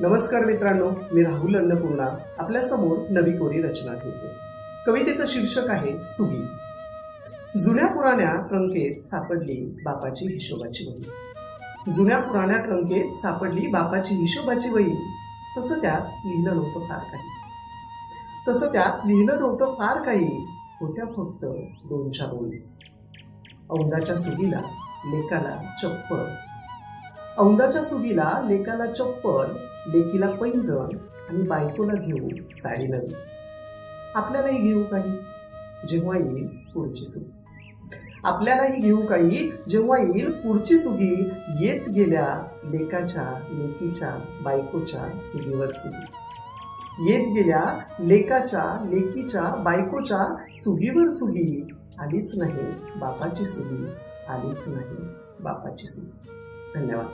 नमस्कार मित्रांनो, मी राहुल अन्नपूर्णा आपल्या समोर नवी कोरी रचना ठेवतो. कवितेचं शीर्षक आहे सुगी. जुन्या पुराण्या ट्रंकेत सापडली बापाची हिशोबाची वही. जुन्या पुराण्या ट्रंकेत सापडली बापाची हिशोबाची वही. तसं त्यात लिहिलं नव्हतं फार काही. होत्या फक्त 2-4 ओळी. औंदाच्या सुगीला लेकाला चप्पल, लेकीला पैंजण आणि बायकोला घेऊ साडी नवी. आपल्यालाही घेऊ काही जेव्हा येईल पुढची सुगी. येत गेल्या लेकाच्या, लेकीच्या, बायकोच्या सुगीवर सुगी. आलीच नाही बापाची सुगी. धन्यवाद.